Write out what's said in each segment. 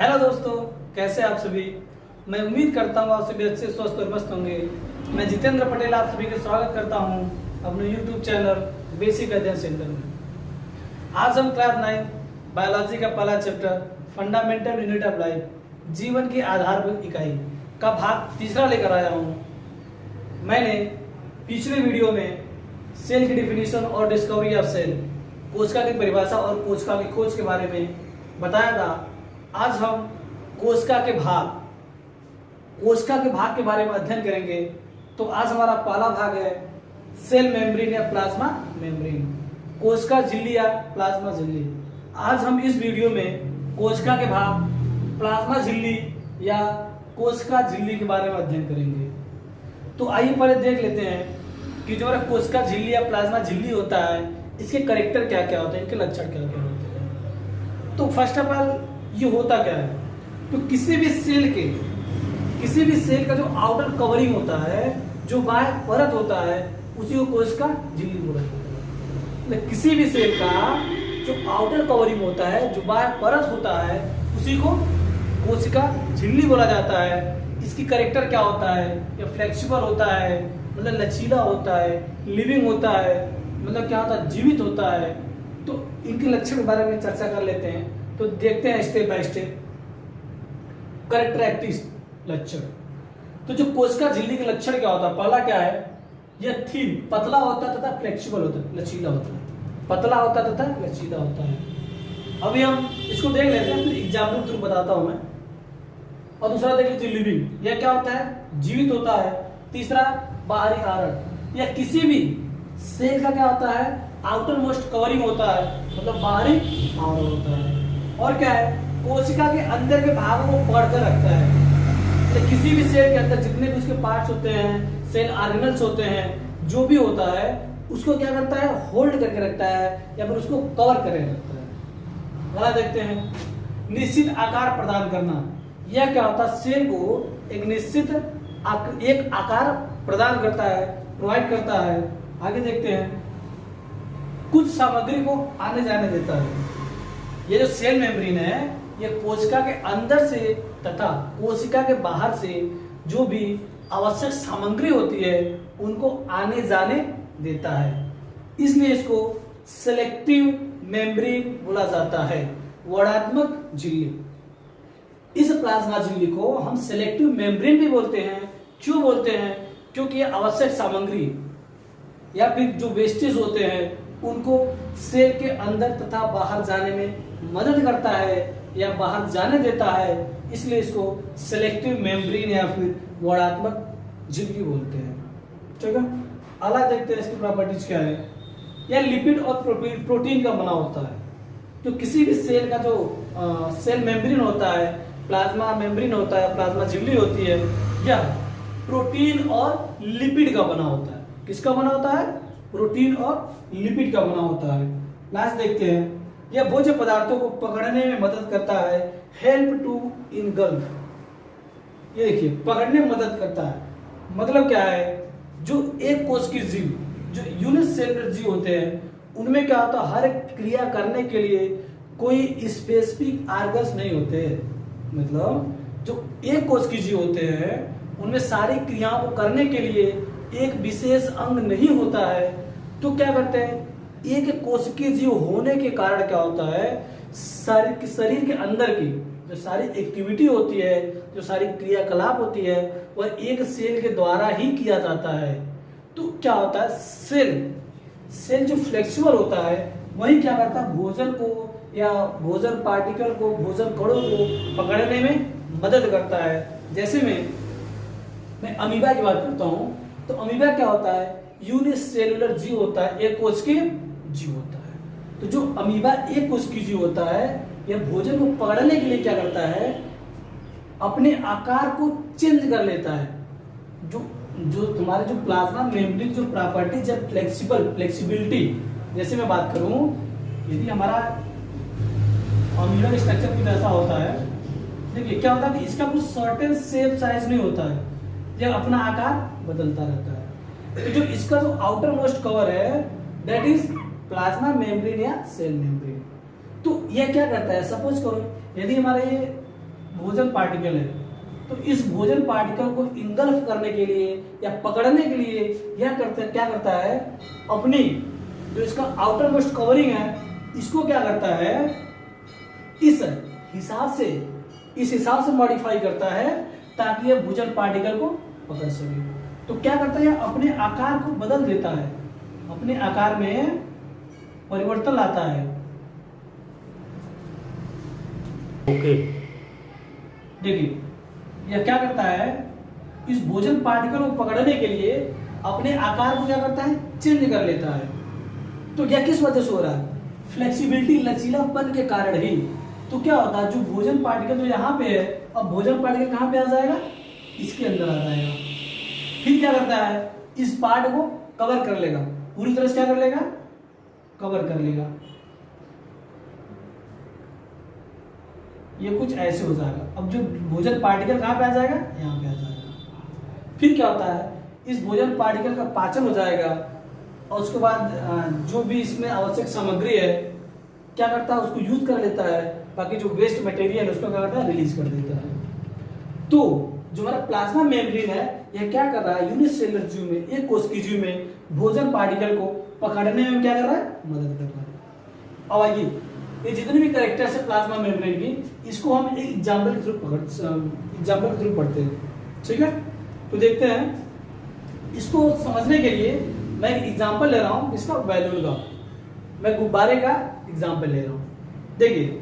Hello दोस्तों, कैसे आप सभी। मैं उम्मीद करता हूँ आप सभी अच्छे स्वस्थ और मस्त होंगे। मैं जितेंद्र पटेल आप सभी का स्वागत करता हूँ अपने यूट्यूब चैनल बेसिक अध्ययन सेंटर में। आज हम क्लास 9 बायोलॉजी का पहला chapter fundamental unit of life, जीवन की आधारभूत इकाई का भाग तीसरा लेकर आया हूँ। मैंने पिछले वीडियो में सेल की डिफिनीशन और डिस्कवरी ऑफ सेल, कोशिका की परिभाषा और कोशिका की खोज के बारे में बताया था। आज हम कोशिका के भाग के बारे में अध्ययन करेंगे। तो आज हमारा पहला भाग है सेल मेम्ब्रेन या प्लाज्मा मेम्ब्रेन, कोशिका झिल्ली या प्लाज्मा झिल्ली। आज हम इस वीडियो में कोशिका के भाग, प्लाज्मा झिल्ली या कोशिका झिल्ली के बारे में अध्ययन करेंगे। तो आइए पहले देख लेते हैं कि जो हमारा कोशिका झिल्ली या प्लाज्मा झिल्ली होता है, इसके कैरेक्टर क्या क्या होते हैं, इनके लक्षण क्या क्या होते हैं। तो फर्स्ट ऑफ ऑल ये होता क्या है, तो किसी भी सेल का जो आउटर कवरिंग होता है, जो बाह्य परत होता है, उसी को कोशिका झिल्ली बोला जाता है। मतलब किसी भी सेल का जो आउटर कवरिंग होता है, जो बाह्य परत होता है, उसी को कोशिका झिल्ली बोला जाता है। इसकी कैरेक्टर क्या होता है, ये फ्लेक्सिबल होता है, मतलब लचीला होता है, लिविंग होता है, मतलब क्या होता है, जीवित होता है। तो इनके लक्षण के बारे में चर्चा कर लेते हैं। तो देखते हैं स्टेप बाय स्टेप कैरेक्टरिस्टिक लक्षण। तो जो कोशिका झिल्ली के लक्षण क्या होता है, पहला क्या है, यह थीन पतला होता है तथा फ्लेक्सिबल होता है, लचीला होता है, पतला होता है तथा लचीला होता है। अभी हम इसको देख लेते हैं, फिर एग्जाम्पल थ्रू बताता हूं मैं। और दूसरा देख लीजिए लिविंग, यह क्या होता है, जीवित होता है। तीसरा बाहरी आवरण, यह किसी भी सेल का क्या होता है, आउटर मोस्ट कवरिंग होता है, मतलब बाहरी आवरण होता है। और क्या है, कोशिका के अंदर के भागों को पकड़कर रखता है। तो किसी भी सेल के अंदर जितने भी उसके पार्ट्स होते हैं, सेल ऑर्गेनल्स होते हैं, जो भी होता है, उसको क्या करता है, होल्ड करके रखता है या फिर उसको कवर करके रखता है। अगला देखते हैं, निश्चित आकार प्रदान करना। यह क्या होता है, सेल को एक निश्चित एक आकार प्रदान करता है, प्रोवाइड करता है। आगे देखते हैं, कुछ सामग्री को आने जाने देता है। ये जो सेल मेम्ब्रेन है, ये कोशिका के अंदर से तथा कोशिका के बाहर से जो भी आवश्यक सामग्री होती है, उनको आने जाने देता है। इसलिए इसको सेलेक्टिव मेम्ब्रेन बोला जाता है, वर्णात्मक झिल्ली। इस प्लाज्मा झिल्ली को हम सेलेक्टिव मेम्ब्रेन भी बोलते हैं। क्यों बोलते हैं, क्योंकि ये आवश्यक सामग्री या फिर जो वेस्टेज होते हैं, उनको सेल के अंदर तथा बाहर जाने में मदद करता है या बाहर जाने देता है। इसलिए इसको सेलेक्टिव मेम्ब्रेन या फिर वर्णात्मक झिल्ली बोलते हैं। ठीक है, अगला देखते हैं इसकी प्रॉपर्टीज क्या है। यह लिपिड और प्रोटीन का बना होता है। तो किसी भी सेल का जो सेल मेम्ब्रेन होता है, प्लाज्मा मेम्ब्रेन होता है, प्लाज्मा झिल्ली होती है, यह प्रोटीन और लिपिड का बना होता है। किसका बना होता है, प्रोटीन और लिपिड का बना होता है। लास्ट देखते हैं, यह भोज्य पदार्थों को पकड़ने में मदद करता है, हेल्प टू इनगल्फ। ये देखिए, पकड़ने में मदद करता है, मतलब क्या है, जो एक कोश की जीव, जो यूनिसेलुलर जीव होते हैं, उनमें क्या होता है, हर क्रिया करने के लिए कोई स्पेसिफिक ऑर्गन्स नहीं होते। मतलब जो एक कोश की जीव होते हैं, उनमें सारी क्रियाओं को करने के लिए एक विशेष अंग नहीं होता है। तो क्या करते हैं, एक कोशिकीय जीव होने के कारण क्या होता है, शरीर के अंदर की जो सारी एक्टिविटी होती है, जो सारी क्रियाकलाप होती है, वह एक सेल के द्वारा ही किया जाता है। तो क्या होता है, सेल जो फ्लेक्सिबल होता है, वही क्या करता है, भोजन को या भोजन पार्टिकल को, भोजन कणों को पकड़ने में मदद करता है। जैसे मैं अमीबा की बात करता हूं, तो अमीबा क्या होता है, यूनिसेलुलर जीव होता है, एक कोश के जीव होता है। तो जो अमीबा एक कोश की जीव होता है, यह भोजन को पकड़ने के लिए क्या करता है, अपने आकार को चेंज कर लेता है। जो तुम्हारे जो प्लाज्मा मेम्ब्रेन जो प्रॉपर्टीज है, फ्लेक्सिबिलिटी, जैसे मैं बात करूं, यदि हमारा अमीबा स्ट्रक्चर कुछ ऐसा होता है, देखिए क्या होता है कि इसका कुछ सर्टेन शेप साइज नहीं होता है, यह अपना आकार बदलता रहता है। तो जो इसका जो आउटर मोस्ट कवर है, दैट इज प्लाज्मा मेम्ब्रेन या सेल मेम्ब्रेन। तो यह क्या करता है, सपोज करो यदि हमारे ये भोजन पार्टिकल है, तो इस भोजन पार्टिकल को इंगल्फ करने के लिए या पकड़ने के लिए क्या करता है, अपनी जो इसका आउटर मोस्ट कवरिंग है इसको क्या करता है, इस हिसाब से मॉडिफाई करता है ताकि यह भोजन पार्टिकल को पकड़ सके। तो क्या करता है, अपने आकार को बदल देता है, अपने आकार में परिवर्तन लाता है। ओके, देखिए यह क्या करता है, इस भोजन पार्टिकल को पकड़ने के लिए अपने आकार को क्या करता है, चेंज कर लेता है। तो यह किस वजह से हो रहा है, फ्लेक्सिबिलिटी, लचीलापन के कारण ही। तो क्या होता है, जो भोजन पार्टिकल जो यहाँ पे है, अब भोजन पार्टिकल कहाँ पे आ जाएगा, इसके अंदर आ जाएगा। फिर क्या करता है, इस पार्ट को कवर कर लेगा, पूरी तरह से क्या कर लेगा, कवर कर लेगा। ये कुछ ऐसे हो जाएगा। अब जो भोजन पार्टिकल कहाँ पे आ जाएगा, यहाँ पे आ जाएगा। फिर क्या होता है, इस भोजन पार्टिकल का पाचन हो जाएगा और उसके बाद जो भी इसमें आवश्यक सामग्री है क्या करता है, उसको यूज कर लेता है, बाकी जो वेस्ट मटेरियल है उसको क्या करता है, रिलीज कर देता है। तो जो हमारा प्लाज्मा मेम्ब्रेन है यह क्या कर रहा है, यूनिसेलुलर जीव में, एक कोशिकीय जीव में भोजन पार्टिकल को पकड़ने में क्या कर रहा है, मदद कर रहा है। अब आइए ये जितने भी कैरेक्टर्स है प्लाज्मा मेम्ब्रेन की, इसको हम एक एग्जाम्पल के थ्रू पढ़ते हैं, ठीक है। तो देखते हैं, इसको समझने के लिए मैं एक एग्जाम्पल ले रहा हूं, इसका बैलून का, मैं गुब्बारे का एग्जाम्पल ले रहा हूं। देखिए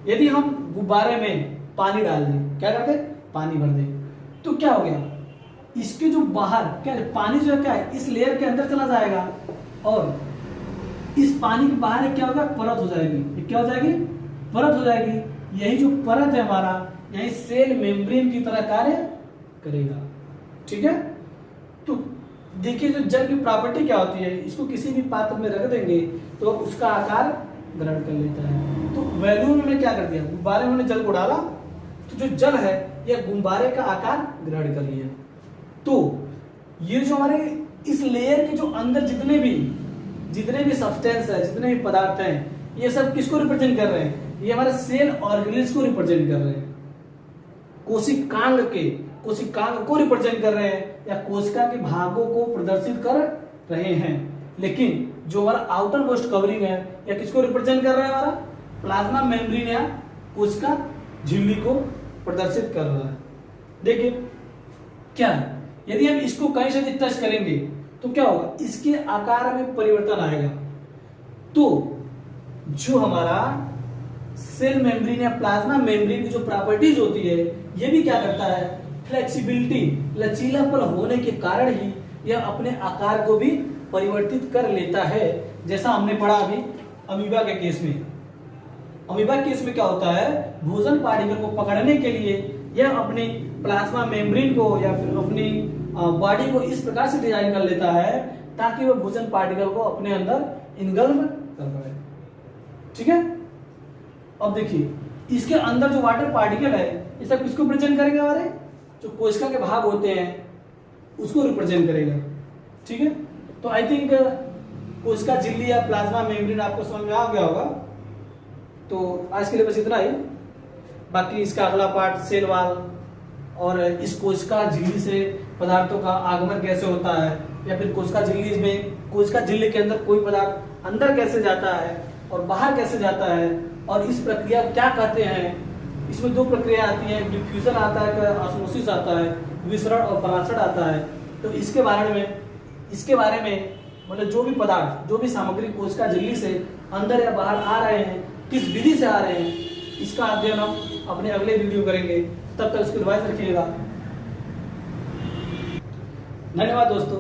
यदि हम गुब्बारे में पानी डाल दें, क्या करते हैं, पानी भर दें, तो क्या हो गया, इसके जो बाहर क्या है, पानी जो है क्या है, इस लेयर के अंदर चला जाएगा और इस पानी के बाहर एक क्या होगा, परत हो जाएगी। क्या हो जाएगी, परत हो जाएगी। यही जो परत है हमारा, यही सेल मेम्ब्रेन की तरह कार्य करेगा, ठीक है। तो देखिए जो जल की प्रॉपर्टी क्या होती है, इसको किसी भी पात्र में रख देंगे तो उसका आकार ग्रहण कर लेता है। तो बैलून में क्या कर दिया, गुब्बारे में जल को डाला तो जो जल है यह गुब्बारे का आकार ग्रहण कर लिया। तो ये जो हमारे इस लेयर के जो अंदर जितने भी सब्सटेंस है, जितने भी पदार्थ हैं, ये सब किसको रिप्रेजेंट कर रहे हैं, ये हमारे सेल ऑर्गेनेल्स को रिप्रेजेंट कर रहे हैं, कोशिकांग को रिप्रेजेंट कर रहे हैं या कोशिका के भागों को प्रदर्शित कर रहे हैं। लेकिन जो हमारा आउटर मोस्ट कवरिंग है या किसको रिप्रेजेंट कर रहा है, हमारा प्लाज्मा मेम्ब्रेन या कोशिका झिल्ली को प्रदर्शित कर रहा है। देखिए क्या है, यदि हम इसको कहीं से टच करेंगे तो क्या होगा, इसके आकार में परिवर्तन आएगा। तो जो हमारा सेल मेम्ब्रेन या प्लाज्मा मेम्ब्रेन की जो प्रॉपर्टीज होती है, ये भी क्या करता है, फ्लेक्सिबिलिटी, लचीलापन होने के कारण ही यह अपने आकार को भी परिवर्तित कर लेता है। जैसा हमने पढ़ा अभी अमीबा के केस में। अमीबा के केस में क्या होता है, भोजन पार्टिकल को पकड़ने के लिए यह अपनी प्लाज्मा मेम्ब्रेन को या फिर अपनी बॉडी को इस प्रकार से डिजाइन कर लेता है ताकि वह भोजन पार्टिकल को अपने अंदर इनगल्फ कर पाए, ठीक है। अब देखिए इसके अंदर जो वाटर पार्टिकल है, ये सब किसको रिप्रेजेंट करेगा, हमारे जो कोशिका के भाग होते हैं उसको रिप्रेजेंट करेगा, ठीक है। तो आई थिंक कोशिका झिल्ली या प्लाज्मा मेम्ब्रेन आपको समझ में आ गया होगा। तो आज के लिए बस इतना ही, बाकी इसका अगला पार्ट सेल वॉल और इस कोशिका झिल्ली से पदार्थों का आगमन कैसे होता है, या फिर कोशिका झिल्ली के अंदर कोई पदार्थ अंदर कैसे जाता है और बाहर कैसे जाता है, और इस प्रक्रिया क्या कहते हैं। इसमें दो प्रक्रिया आती है, डिफ्यूजन आता है, ऑस्मोसिस आता है, विसरण और परासरण आता है। तो इसके बारे में मतलब जो भी पदार्थ, जो भी सामग्री कोशिका झिल्ली से अंदर या बाहर आ रहे हैं, किस विधि से आ रहे हैं, इसका अध्ययन हम अपने अगले वीडियो करेंगे। तब तक इसको रिवाइज रखिएगा। धन्यवाद दोस्तों।